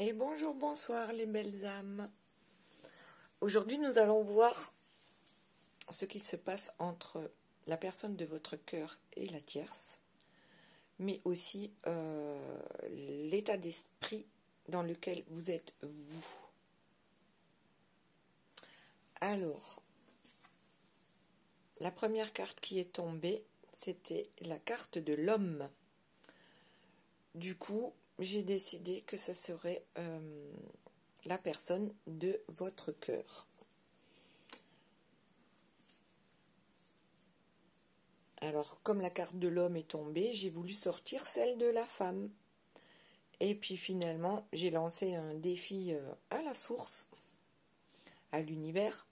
Et bonjour, bonsoir les belles âmes. Aujourd'hui, nous allons voir ce qu'il se passe entre la personne de votre cœur et la tierce, mais aussi l'état d'esprit dans lequel vous êtes vous. Alors, la première carte qui est tombée, c'était la carte de l'homme. Du coup, j'ai décidé que ce serait la personne de votre cœur. Alors, comme la carte de l'homme est tombée, j'ai voulu sortir celle de la femme. Et puis finalement, j'ai lancé un défi à la source, à l'univers,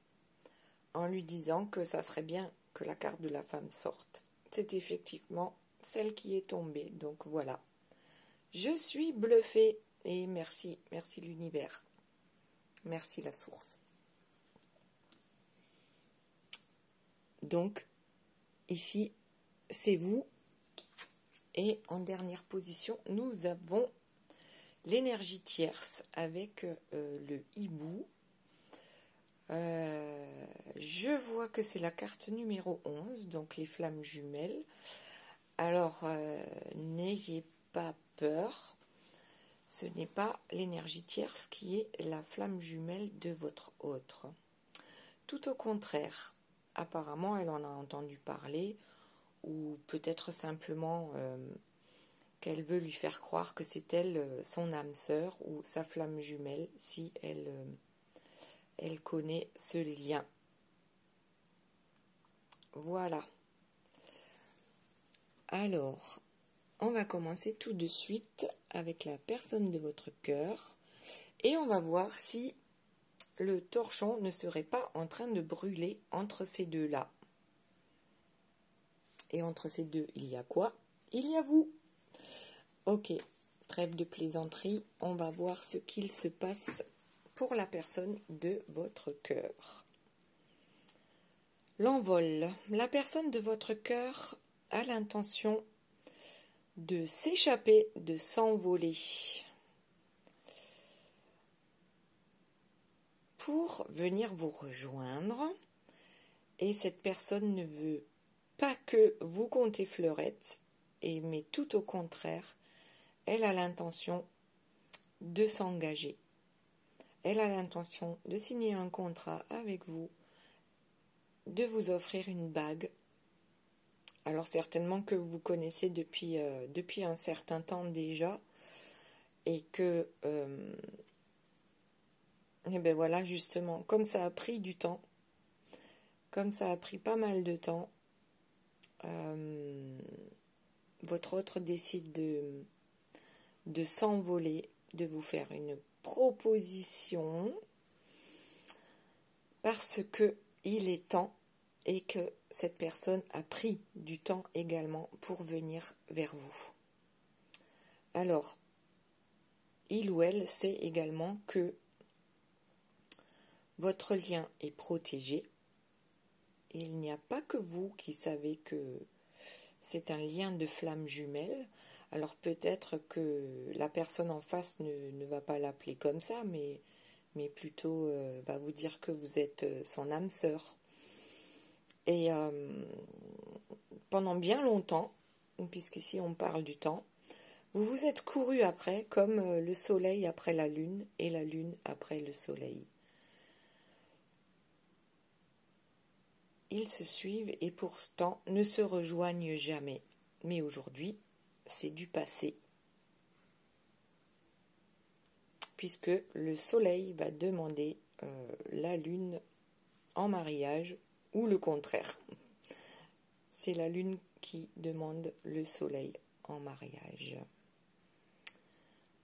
en lui disant que ça serait bien que la carte de la femme sorte. C'est effectivement celle qui est tombée, donc voilà. Je suis bluffée et merci l'univers. Merci la source. Donc, ici, c'est vous. Et en dernière position, nous avons l'énergie tierce avec le hibou. Je vois que c'est la carte numéro 11, donc les flammes jumelles. Alors, n'ayez pas peur. Ce n'est pas l'énergie tierce qui est la flamme jumelle de votre autre. Tout au contraire, apparemment, elle en a entendu parler, ou peut-être simplement qu'elle veut lui faire croire que c'est elle, son âme sœur, ou sa flamme jumelle, si elle connaît ce lien. Voilà. Alors, on va commencer tout de suite avec la personne de votre cœur et on va voir si le torchon ne serait pas en train de brûler entre ces deux-là. Et entre ces deux, il y a quoi? Il y a vous. Ok, trêve de plaisanterie, on va voir ce qu'il se passe pour la personne de votre cœur. L'envol. La personne de votre cœur a l'intention de s'échapper, de s'envoler pour venir vous rejoindre. Et cette personne ne veut pas que vous comptez fleurette, mais tout au contraire, elle a l'intention de s'engager. Elle a l'intention de signer un contrat avec vous, de vous offrir une bague. Alors certainement que vous connaissez depuis un certain temps déjà et que et ben voilà, justement, comme ça a pris du temps, comme ça a pris pas mal de temps, votre autre décide de s'envoler, de vous faire une proposition parce que il est temps et que cette personne a pris du temps également pour venir vers vous. Alors, il ou elle sait également que votre lien est protégé. Et il n'y a pas que vous qui savez que c'est un lien de flamme jumelle. Alors peut-être que la personne en face ne va pas l'appeler comme ça, mais plutôt va vous dire que vous êtes son âme sœur. Et pendant bien longtemps, puisqu'ici on parle du temps, vous vous êtes couru après comme le soleil après la lune et la lune après le soleil. Ils se suivent et pourtant ne se rejoignent jamais. Mais aujourd'hui, c'est du passé. Puisque le soleil va demander la lune en mariage ou le contraire. C'est la lune qui demande le soleil en mariage.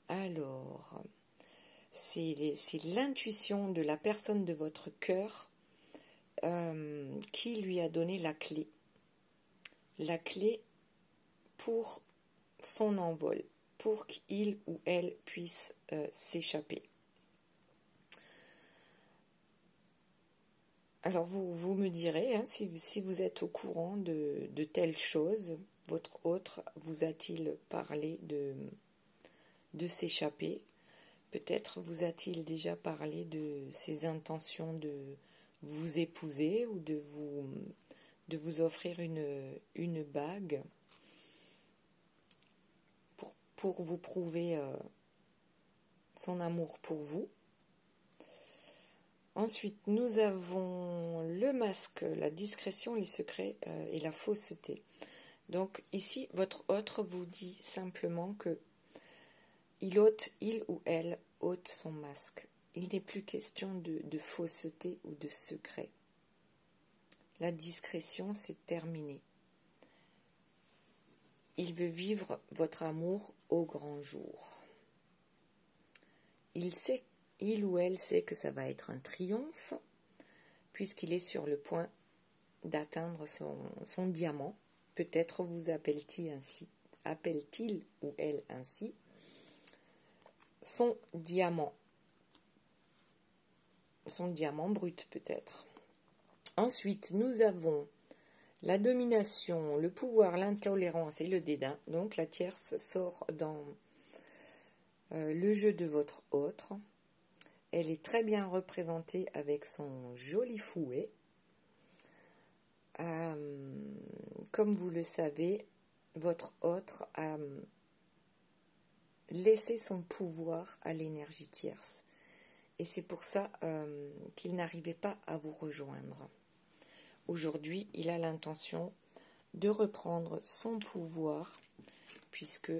Alors, c'est l'intuition de la personne de votre cœur qui lui a donné la clé pour son envol, pour qu'il ou elle puisse s'échapper. Alors vous me direz, hein, si vous êtes au courant de telles choses, votre autre vous a-t-il parlé de s'échapper? Peut-être vous a-t-il déjà parlé de ses intentions de vous épouser ou de vous offrir une bague pour vous prouver son amour pour vous. Ensuite, nous avons le masque, la discrétion, les secrets et la fausseté. Donc ici, votre autre vous dit simplement que il ou elle ôte son masque. Il n'est plus question de fausseté ou de secret. La discrétion, c'est terminé. Il veut vivre votre amour au grand jour. Il ou elle sait que ça va être un triomphe, puisqu'il est sur le point d'atteindre son diamant. Peut-être vous appelle-t-il ou elle ainsi, son diamant brut peut-être. Ensuite, nous avons la domination, le pouvoir, l'intolérance et le dédain. Donc la tierce sort dans le jeu de votre autre. Elle est très bien représentée avec son joli fouet. Comme vous le savez, votre autre a laissé son pouvoir à l'énergie tierce. Et c'est pour ça qu'il n'arrivait pas à vous rejoindre. Aujourd'hui, il a l'intention de reprendre son pouvoir, puisque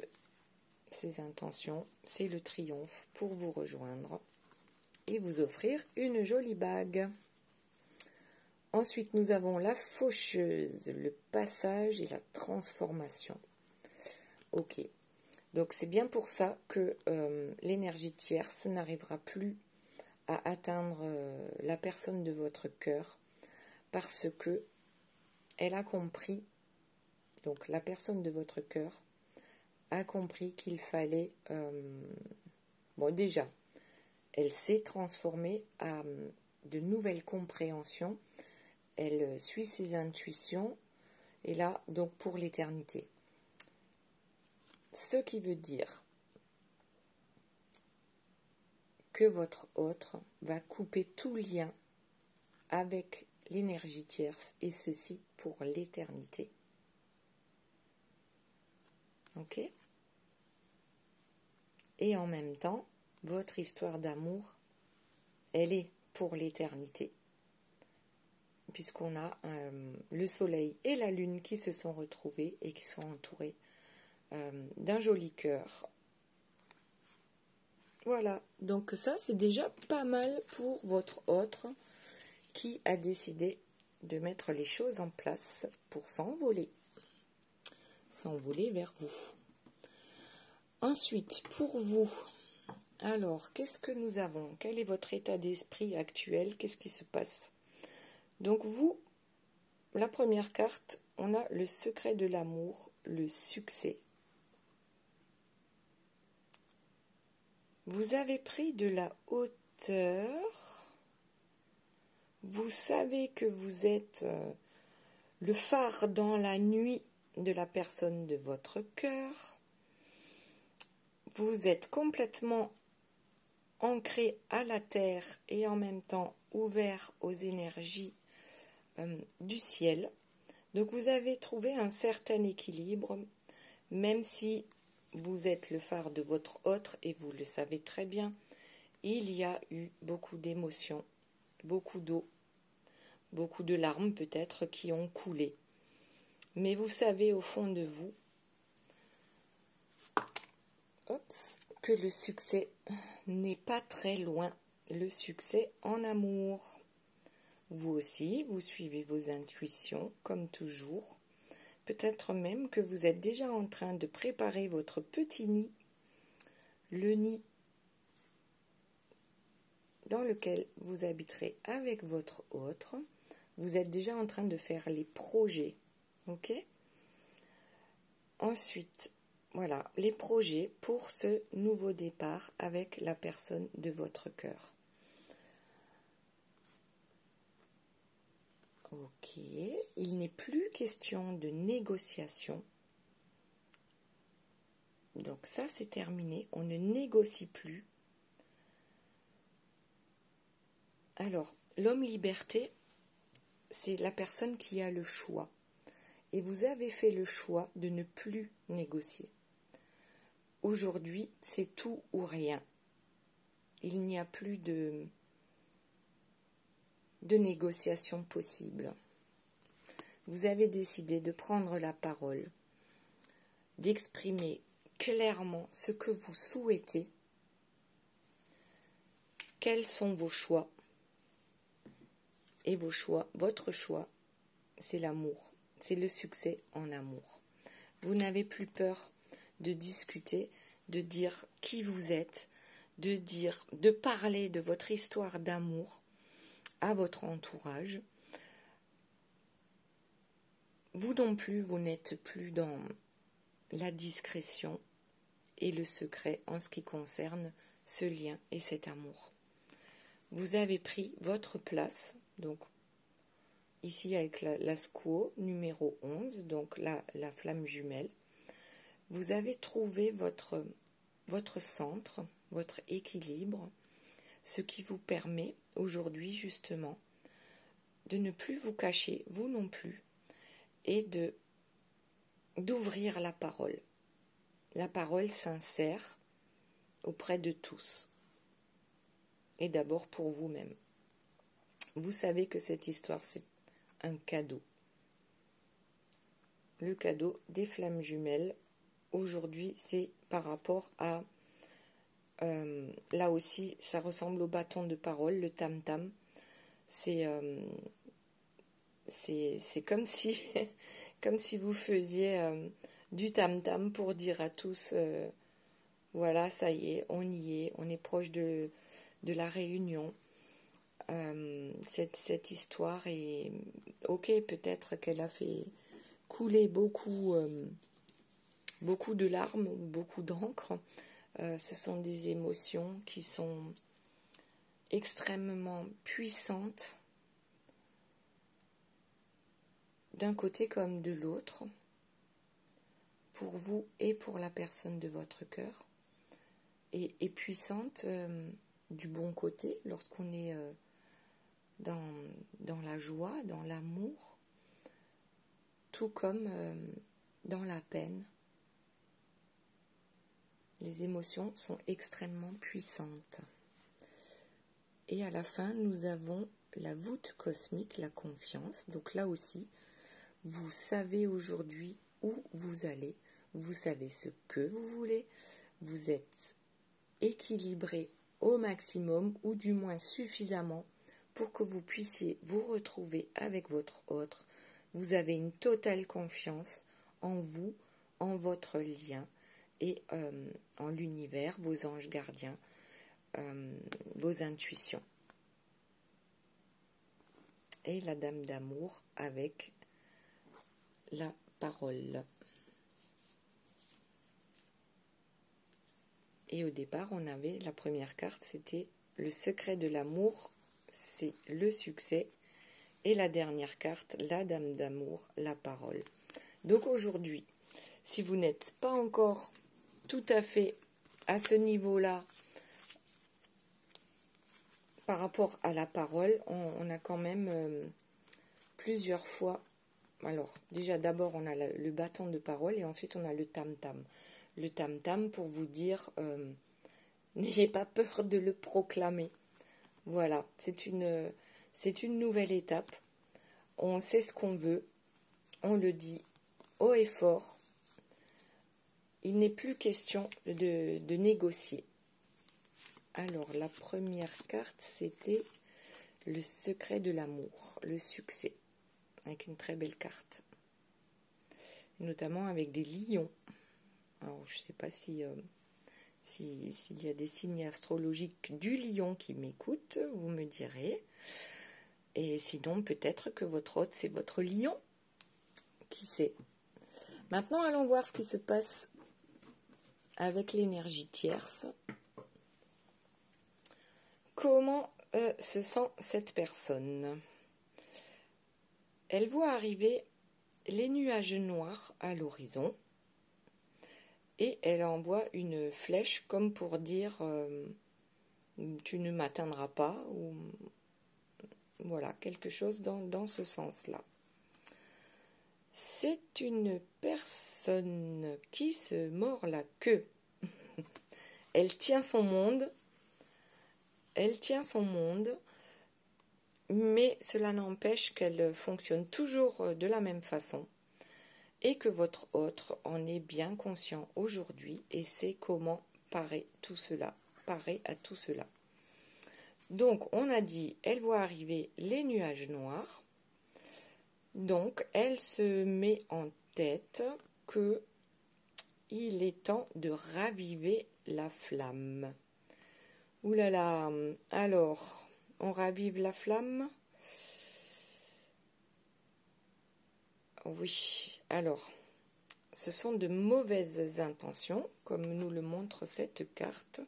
ses intentions, c'est le triomphe pour vous rejoindre et vous offrir une jolie bague. Ensuite, nous avons la faucheuse, le passage et la transformation. Ok, donc c'est bien pour ça que l'énergie tierce n'arrivera plus à atteindre la personne de votre cœur, parce que elle a compris, donc la personne de votre cœur a compris qu'il fallait, bon déjà, elle s'est transformée à de nouvelles compréhensions, elle suit ses intuitions, et là, donc pour l'éternité. Ce qui veut dire que votre autre va couper tout lien avec l'énergie tierce, et ceci pour l'éternité. Ok ? Et en même temps, votre histoire d'amour, elle est pour l'éternité, puisqu'on a le soleil et la lune qui se sont retrouvés et qui sont entourés d'un joli cœur. Voilà, donc ça c'est déjà pas mal pour votre autre qui a décidé de mettre les choses en place pour s'envoler vers vous. Ensuite, pour vous, alors, qu'est-ce que nous avons? Quel est votre état d'esprit actuel? Qu'est-ce qui se passe? Donc vous, la première carte, on a le secret de l'amour, le succès. Vous avez pris de la hauteur. Vous savez que vous êtes le phare dans la nuit de la personne de votre cœur. Vous êtes complètement ancré à la terre et en même temps ouvert aux énergies du ciel. Donc vous avez trouvé un certain équilibre, même si vous êtes le phare de votre autre et vous le savez très bien, il y a eu beaucoup d'émotions, beaucoup d'eau, beaucoup de larmes peut-être qui ont coulé. Mais vous savez au fond de vous que le succès n'est pas très loin, le succès en amour. Vous aussi, vous suivez vos intuitions comme toujours. Peut-être même que vous êtes déjà en train de préparer votre petit nid, le nid dans lequel vous habiterez avec votre autre. Vous êtes déjà en train de faire les projets, ok? Ensuite, voilà, les projets pour ce nouveau départ avec la personne de votre cœur. Ok, il n'est plus question de négociation. Donc ça, c'est terminé. On ne négocie plus. Alors, l'homme liberté, c'est la personne qui a le choix. Et vous avez fait le choix de ne plus négocier. Aujourd'hui, c'est tout ou rien. Il n'y a plus de négociation possible. Vous avez décidé de prendre la parole, d'exprimer clairement ce que vous souhaitez, quels sont vos choix. Et vos choix, votre choix, c'est l'amour, c'est le succès en amour. Vous n'avez plus peur de discuter, de dire qui vous êtes, de parler de votre histoire d'amour à votre entourage. Vous non plus, vous n'êtes plus dans la discrétion et le secret en ce qui concerne ce lien et cet amour. Vous avez pris votre place, donc ici avec la squaw numéro 11, donc la flamme jumelle. Vous avez trouvé votre centre, votre équilibre, ce qui vous permet aujourd'hui justement de ne plus vous cacher, vous non plus, et d'ouvrir la parole sincère auprès de tous, et d'abord pour vous-même. Vous savez que cette histoire, c'est un cadeau. Le cadeau des flammes jumelles, aujourd'hui, c'est par rapport à... là aussi, ça ressemble au bâton de parole, le tam-tam. C'est comme si, comme si vous faisiez du tam-tam pour dire à tous, voilà, ça y est, on est proche de la réunion. Cette histoire est... Ok, peut-être qu'elle a fait couler beaucoup de larmes, beaucoup d'encre. Ce sont des émotions qui sont extrêmement puissantes, d'un côté comme de l'autre, pour vous et pour la personne de votre cœur, et puissantes du bon côté, lorsqu'on est dans la joie, dans l'amour, tout comme dans la peine. Les émotions sont extrêmement puissantes. Et à la fin, nous avons la voûte cosmique, la confiance. Donc là aussi, vous savez aujourd'hui où vous allez, vous savez ce que vous voulez, vous êtes équilibré au maximum, ou du moins suffisamment, pour que vous puissiez vous retrouver avec votre autre. Vous avez une totale confiance en vous, en votre lien, et en l'univers, vos anges gardiens, vos intuitions. Et la dame d'amour avec la parole. Et au départ, on avait la première carte, c'était le secret de l'amour, c'est le succès. Et la dernière carte, la dame d'amour, la parole. Donc aujourd'hui, si vous n'êtes pas encore tout à fait à ce niveau-là par rapport à la parole, on a quand même plusieurs fois. Alors déjà d'abord on a le bâton de parole et ensuite on a le tam-tam. Le tam-tam pour vous dire n'ayez pas peur de le proclamer. Voilà, c'est une nouvelle étape. On sait ce qu'on veut, on le dit haut et fort. Il n'est plus question de négocier. Alors, la première carte, c'était le secret de l'amour, le succès, avec une très belle carte. Notamment avec des lions. Alors, je ne sais pas s'il y a des signes astrologiques du lion qui m'écoutent, vous me direz. Et sinon, peut-être que votre hôte, c'est votre lion. Qui sait? Maintenant, allons voir ce qui se passe avec l'énergie tierce. Comment se sent cette personne? Elle voit arriver les nuages noirs à l'horizon et elle envoie une flèche comme pour dire tu ne m'atteindras pas, ou Voilà, quelque chose dans ce sens-là. C'est une personne qui se mord la queue. Elle tient son monde. Elle tient son monde. Mais cela n'empêche qu'elle fonctionne toujours de la même façon. Et que votre autre en est bien conscient aujourd'hui et sait comment parer à tout cela. Donc, on a dit, elle voit arriver les nuages noirs. Donc, elle se met en tête que il est temps de raviver la flamme. Ouh là là, alors, on ravive la flamme? Oui, alors, ce sont de mauvaises intentions, comme nous le montre cette carte.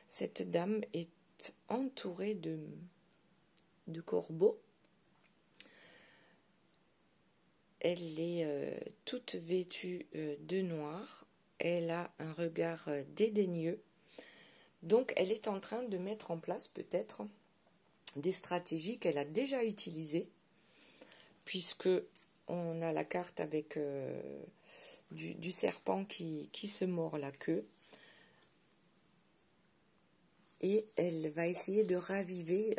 Cette dame est entourée de corbeaux. Elle est toute vêtue de noir. Elle a un regard dédaigneux. Donc, elle est en train de mettre en place peut-être des stratégies qu'elle a déjà utilisées, puisque on a la carte avec du serpent qui se mord la queue. Et elle va essayer de raviver.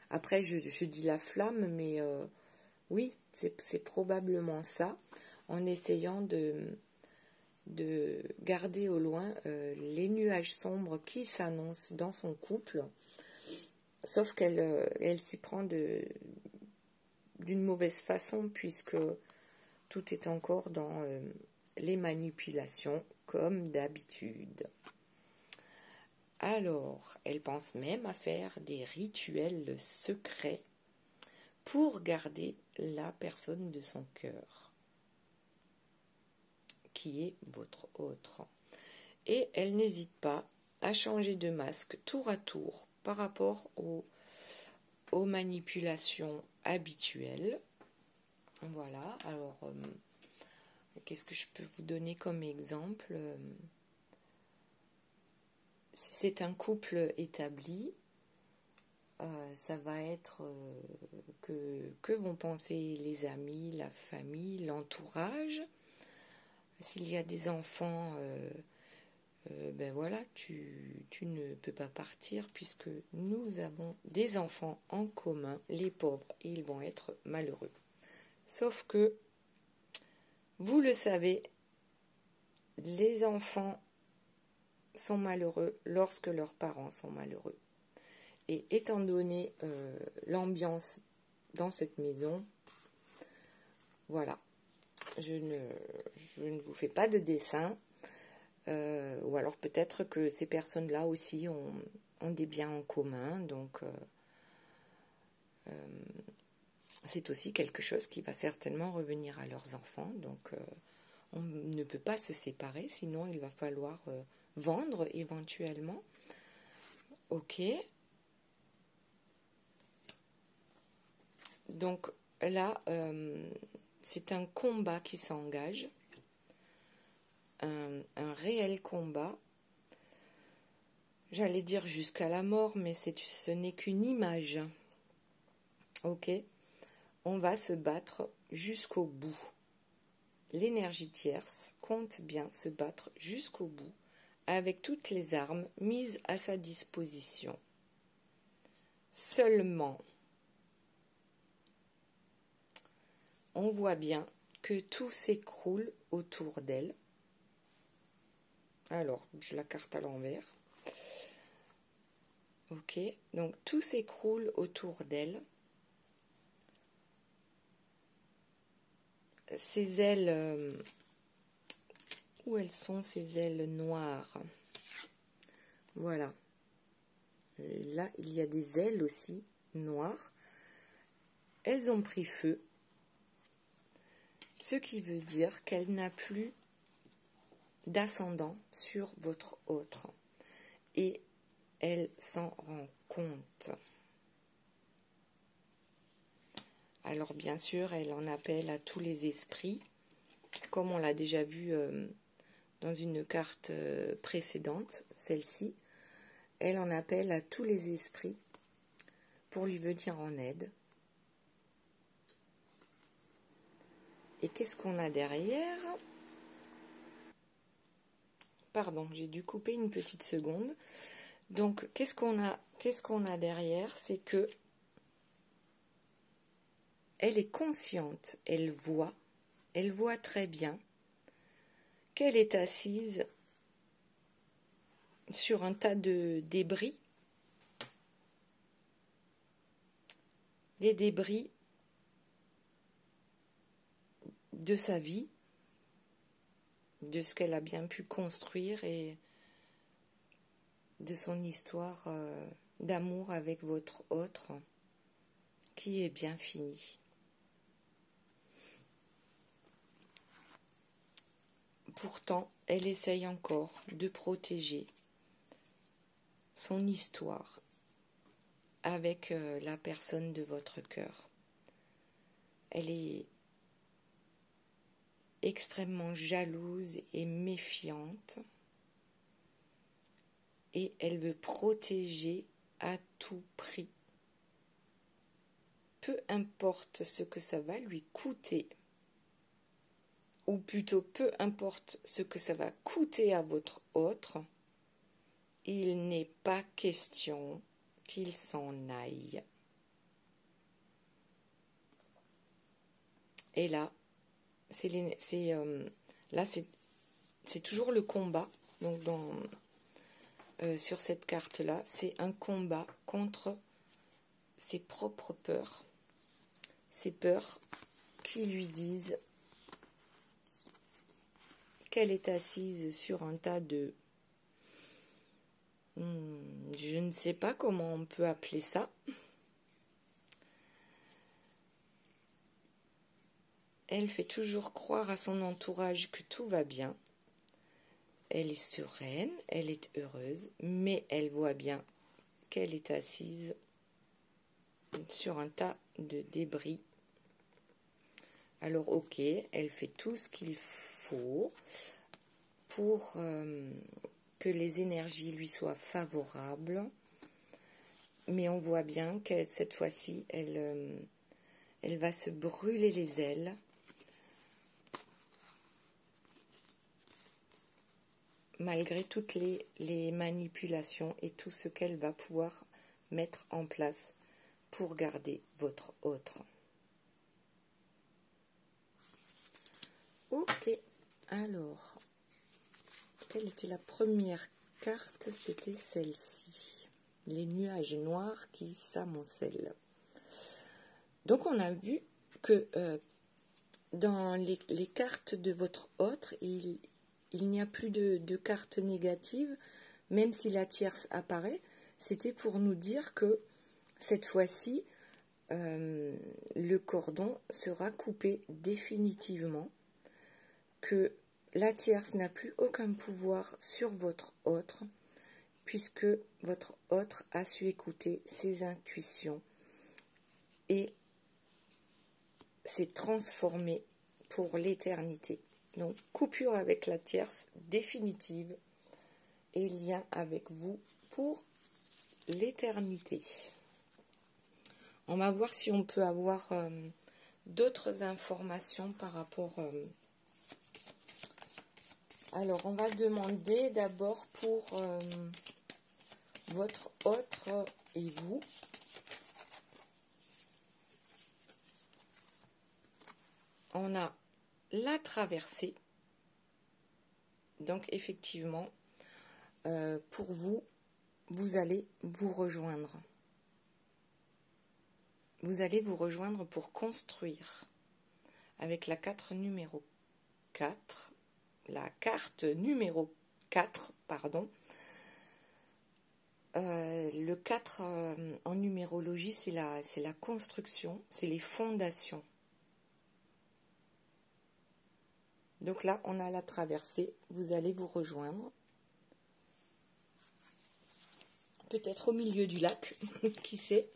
Après, je dis la flamme, mais oui, c'est probablement ça, en essayant de garder au loin les nuages sombres qui s'annoncent dans son couple, sauf qu'elle s'y prend d'une mauvaise façon, puisque tout est encore dans les manipulations, comme d'habitude. Alors, elle pense même à faire des rituels secrets pour garder la personne de son cœur, qui est votre autre. Et elle n'hésite pas à changer de masque tour à tour par rapport aux manipulations habituelles. Voilà, alors, qu'est-ce que je peux vous donner comme exemple? Si c'est un couple établi, ça va être que vont penser les amis, la famille, l'entourage. S'il y a des enfants, ben voilà, tu ne peux pas partir puisque nous avons des enfants en commun, les pauvres, et ils vont être malheureux. Sauf que, vous le savez, les enfants sont malheureux lorsque leurs parents sont malheureux. Et étant donné l'ambiance dans cette maison, voilà, je ne vous fais pas de dessin, ou alors peut-être que ces personnes-là aussi ont des biens en commun, donc c'est aussi quelque chose qui va certainement revenir à leurs enfants, donc on ne peut pas se séparer, sinon il va falloir vendre éventuellement. Ok. Donc là, c'est un combat qui s'engage, un réel combat. J'allais dire jusqu'à la mort, mais ce n'est qu'une image. Ok. On va se battre jusqu'au bout. L'énergie tierce compte bien se battre jusqu'au bout, avec toutes les armes mises à sa disposition. Seulement, on voit bien que tout s'écroule autour d'elle. Alors, je la carte à l'envers. Ok, donc tout s'écroule autour d'elle. Ses ailes, où elles sont ces ailes noires? Voilà. Là, il y a des ailes aussi noires. Elles ont pris feu. Ce qui veut dire qu'elle n'a plus d'ascendant sur votre autre. Et elle s'en rend compte. Alors bien sûr, elle en appelle à tous les esprits, comme on l'a déjà vu dans une carte précédente, celle-ci. Elle en appelle à tous les esprits pour lui venir en aide. Et qu'est-ce qu'on a derrière? Pardon, j'ai dû couper une petite seconde. Donc, qu'est-ce qu'on a derrière? C'est que elle est consciente, elle voit très bien qu'elle est assise sur un tas de débris. Les débris de sa vie, de ce qu'elle a bien pu construire et de son histoire d'amour avec votre autre qui est bien finie. Pourtant, elle essaye encore de protéger son histoire avec la personne de votre cœur. Elle est extrêmement jalouse et méfiante et elle veut protéger à tout prix. Peu importe ce que ça va lui coûter, ou plutôt peu importe ce que ça va coûter à votre autre, il n'est pas question qu'il s'en aille. Et là, c'est toujours le combat. Donc sur cette carte-là, c'est un combat contre ses propres peurs. Ces peurs qui lui disent qu'elle est assise sur un tas de... je ne sais pas comment on peut appeler ça. Elle fait toujours croire à son entourage que tout va bien. Elle est sereine, elle est heureuse, mais elle voit bien qu'elle est assise sur un tas de débris. Alors ok, elle fait tout ce qu'il faut pour que les énergies lui soient favorables, mais on voit bien que cette fois-ci, elle va se brûler les ailes. Malgré toutes les manipulations et tout ce qu'elle va pouvoir mettre en place pour garder votre autre. Ok, alors, quelle était la première carte? C'était celle-ci. Les nuages noirs qui s'amoncellent. Donc on a vu que dans les cartes de votre autre, il n'y a plus de cartes négatives, même si la tierce apparaît. C'était pour nous dire que cette fois-ci, le cordon sera coupé définitivement, que la tierce n'a plus aucun pouvoir sur votre autre, puisque votre autre a su écouter ses intuitions et s'est transformé pour l'éternité. Donc, coupure avec la tierce définitive et lien avec vous pour l'éternité. On va voir si on peut avoir d'autres informations par rapport... Alors, on va demander d'abord pour votre autre et vous. On a la traversée. Donc, effectivement, pour vous, vous allez vous rejoindre. Vous allez vous rejoindre pour construire avec la carte numéro 4. La carte numéro 4, pardon. Le 4 en numérologie, c'est la construction, c'est les fondations. Donc là, on a la traversée, vous allez vous rejoindre. Peut-être au milieu du lac, qui sait.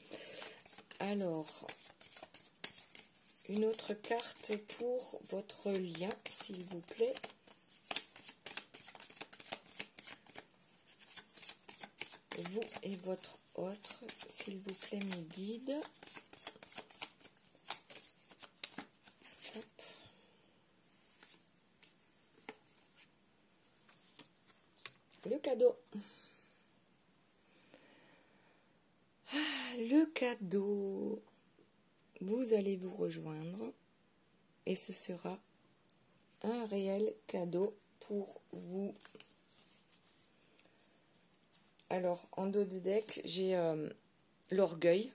Alors, une autre carte pour votre lien, s'il vous plaît. vous et votre autre, s'il vous plaît, mes guides. Hop. Le cadeau. Le cadeau. Vous allez vous rejoindre et ce sera un réel cadeau pour vous. Alors, en dos de deck, j'ai l'orgueil.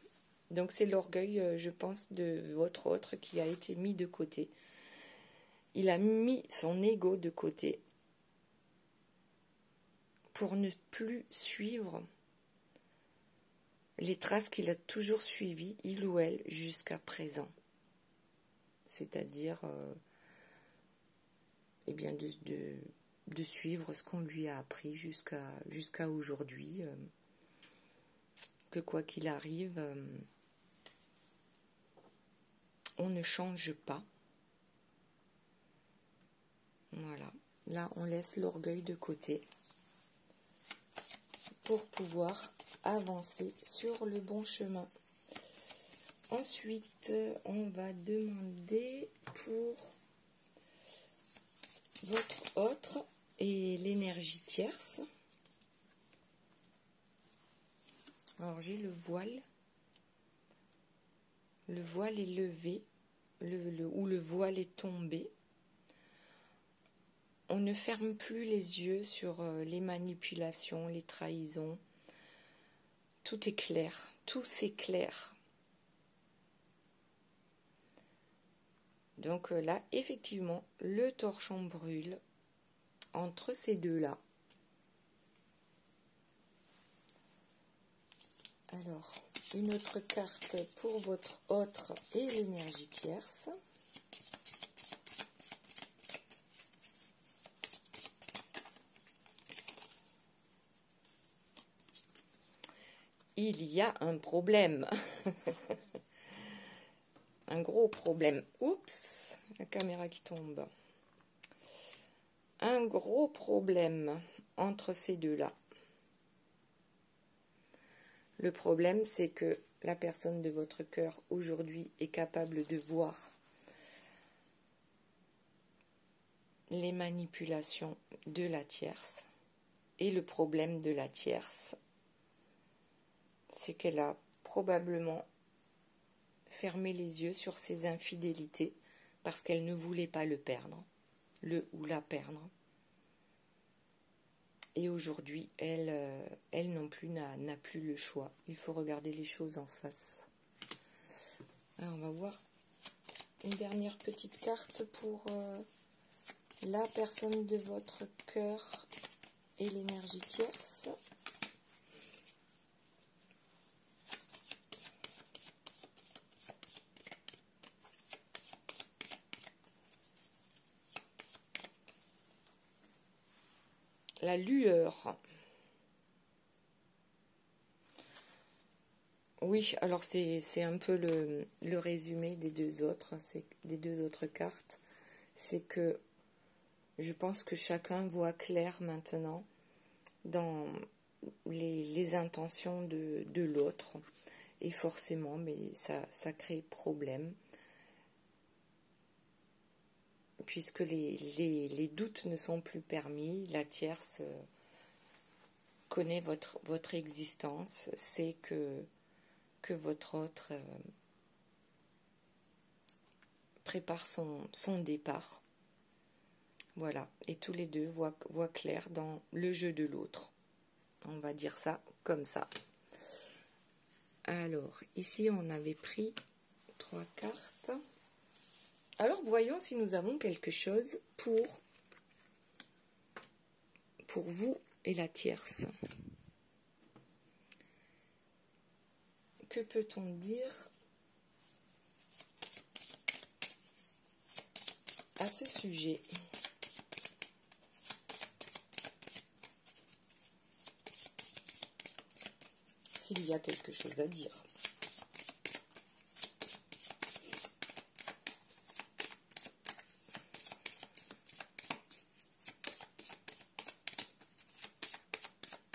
Donc, c'est l'orgueil, je pense, de votre autre qui a été mis de côté. Il a mis son ego de côté pour ne plus suivre les traces qu'il a toujours suivies, il ou elle, jusqu'à présent. C'est-à-dire, eh bien, de suivre ce qu'on lui a appris jusqu'à aujourd'hui, que quoi qu'il arrive, on ne change pas. Voilà, là on laisse l'orgueil de côté pour pouvoir avancer sur le bon chemin. Ensuite, on va demander pour votre autre et l'énergie tierce. Alors j'ai le voile. Le voile est levé, ou le voile est tombé. On ne ferme plus les yeux sur les manipulations, les trahisons. Tout est clair, tout s'éclaire. Donc là, effectivement, le torchon brûle entre ces deux-là. Alors, une autre carte pour votre autre et l'énergie tierce. Il y a un problème. Un gros problème. Oups, la caméra qui tombe. Un gros problème entre ces deux-là. Le problème, c'est que la personne de votre cœur aujourd'hui est capable de voir les manipulations de la tierce. Et le problème de la tierce, c'est qu'elle a probablement fermé les yeux sur ses infidélités parce qu'elle ne voulait pas le perdre, le ou la perdre. Et aujourd'hui, elle non plus n'a plus le choix. Il faut regarder les choses en face. Alors, on va voir une dernière petite carte pour la personne de votre cœur et l'énergie tierce. La lueur. Oui, alors c'est un peu le résumé des deux autres, cartes. C'est que je pense que chacun voit clair maintenant dans les intentions de l'autre. Et forcément, mais ça crée problème. Puisque les doutes ne sont plus permis, la tierce connaît votre existence, sait que votre autre prépare son départ. Voilà, et tous les deux voient clair dans le jeu de l'autre. On va dire ça comme ça. Alors, ici, on avait pris 3 cartes. Alors, voyons si nous avons quelque chose pour vous et la tierce. Que peut-on dire à ce sujet? S'il y a quelque chose à dire.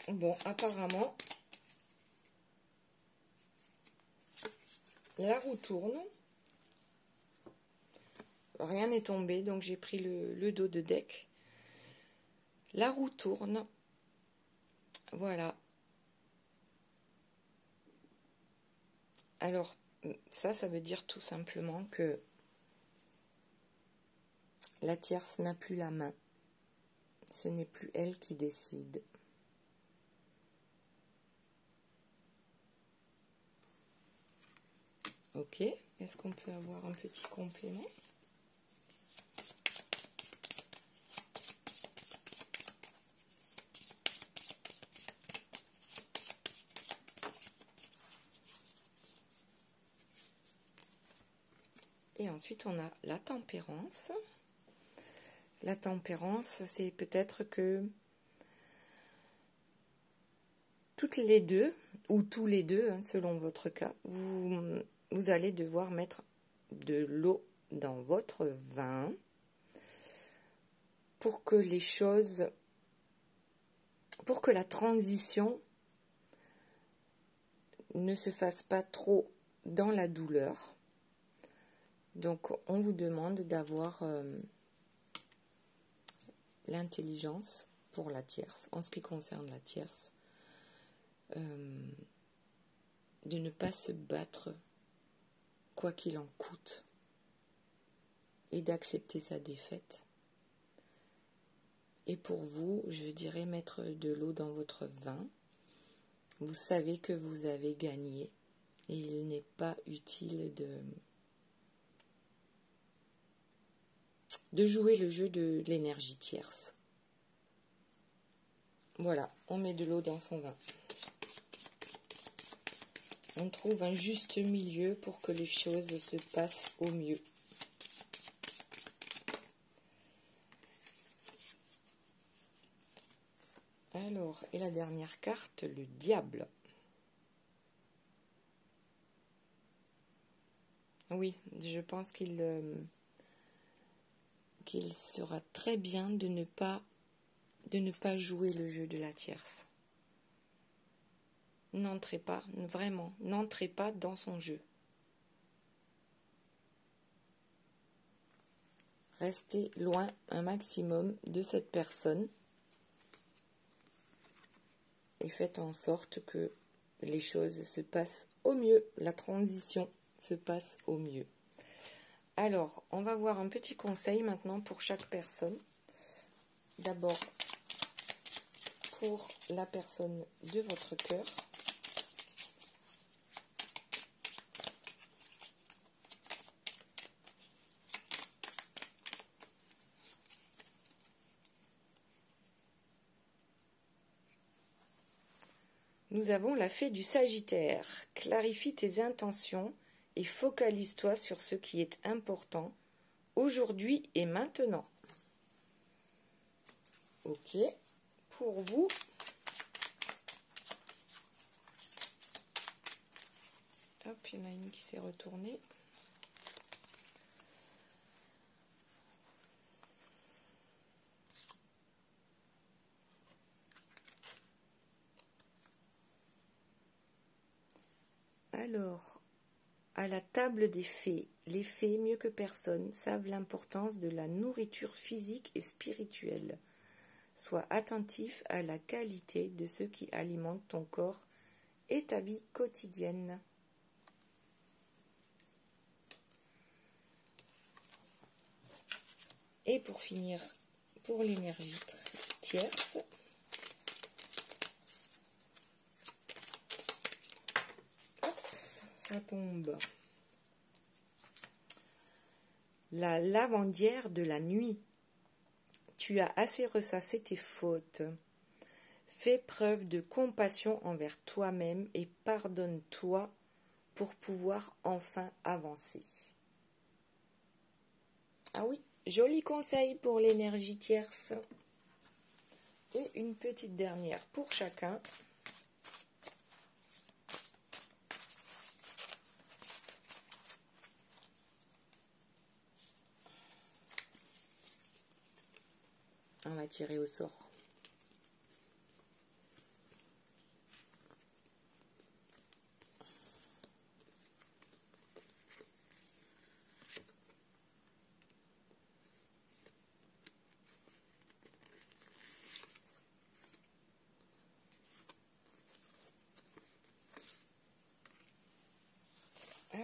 Bon, apparemment, La roue tourne. Rien n'est tombé, donc j'ai pris le dos de deck. La roue tourne. Voilà. Alors, ça veut dire tout simplement que la tierce n'a plus la main. Ce n'est plus elle qui décide. Ok, est-ce qu'on peut avoir un petit complément ? Et ensuite, on a la tempérance. La tempérance, c'est peut-être que toutes les deux, ou tous les deux, hein, selon votre cas, vous allez devoir mettre de l'eau dans votre vin pour que les choses, pour que la transition ne se fasse pas trop dans la douleur. Donc, on vous demande d'avoir l'intelligence pour la tierce. En ce qui concerne la tierce, de ne pas se battre quoi qu'il en coûte et d'accepter sa défaite. Et pour vous, je dirais mettre de l'eau dans votre vin. Vous savez que vous avez gagné et il n'est pas utile de jouer le jeu de l'énergie tierce. Voilà, on met de l'eau dans son vin. On trouve un juste milieu pour que les choses se passent au mieux. Alors, et la dernière carte, le diable. Oui, je pense qu'il sera très bien de ne pas jouer le jeu de la tierce. N'entrez pas, vraiment, n'entrez pas dans son jeu. Restez loin un maximum de cette personne et faites en sorte que les choses se passent au mieux, la transition se passe au mieux. Alors, on va voir un petit conseil maintenant pour chaque personne. D'abord, pour la personne de votre cœur. Nous avons la fée du Sagittaire. Clarifie tes intentions et focalise-toi sur ce qui est important aujourd'hui et maintenant. Ok, pour vous. Hop, il y en a une qui s'est retournée. Alors, à la table des fées, les fées, mieux que personne, savent l'importance de la nourriture physique et spirituelle. Sois attentif à la qualité de ce qui alimente ton corps et ta vie quotidienne. Et pour finir, pour l'énergie tierce, ça tombe. La lavandière de la nuit. Tu as assez ressassé tes fautes. Fais preuve de compassion envers toi-même et pardonne-toi pour pouvoir enfin avancer. Ah oui, joli conseil pour l'énergie tierce. Et une petite dernière pour chacun. On va tirer au sort.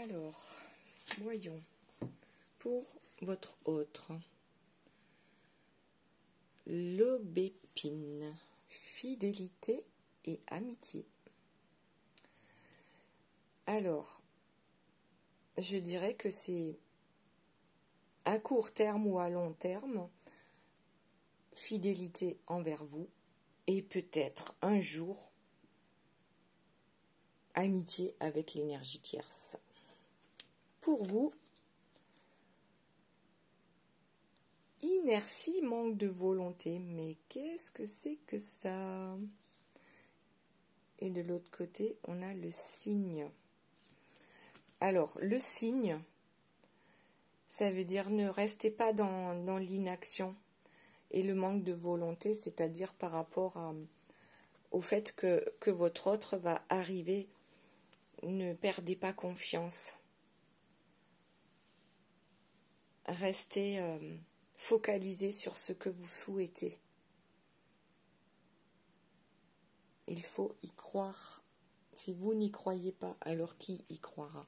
Alors, voyons. Pour votre autre, l'aubépine, fidélité et amitié. Alors, je dirais que c'est à court terme ou à long terme, fidélité envers vous et peut-être un jour, amitié avec l'énergie tierce. Pour vous, inertie, manque de volonté. Mais qu'est-ce que c'est que ça? Et de l'autre côté, on a le cygne. Alors, le cygne, ça veut dire ne restez pas dans l'inaction. Et le manque de volonté, c'est-à-dire par rapport au fait que votre autre va arriver. Ne perdez pas confiance. Restez focalisé sur ce que vous souhaitez. Il faut y croire. Si vous n'y croyez pas, alors qui y croira?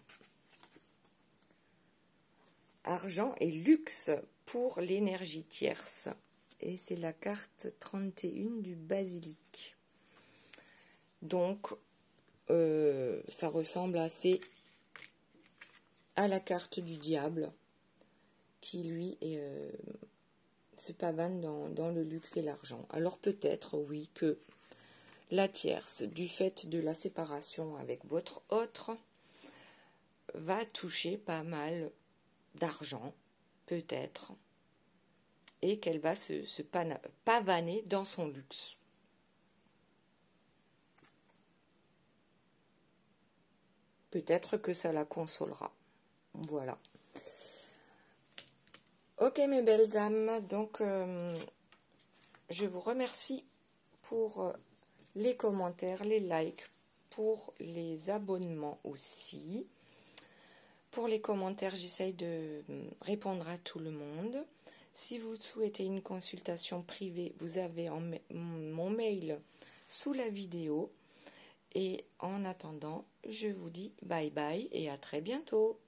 Argent et luxe pour l'énergie tierce. Et c'est la carte 31 du basilic. Donc, ça ressemble assez à la carte du diable, qui lui se pavane dans le luxe et l'argent. Alors peut-être, oui, que la tierce, du fait de la séparation avec votre autre, va toucher pas mal d'argent, peut-être, et qu'elle va se pavaner dans son luxe. Peut-être que ça la consolera. Voilà. Ok mes belles âmes, donc je vous remercie pour les commentaires, les likes, pour les abonnements aussi. Pour les commentaires, j'essaye de répondre à tout le monde. Si vous souhaitez une consultation privée, vous avez mon mail sous la vidéo. Et en attendant, je vous dis bye bye et à très bientôt.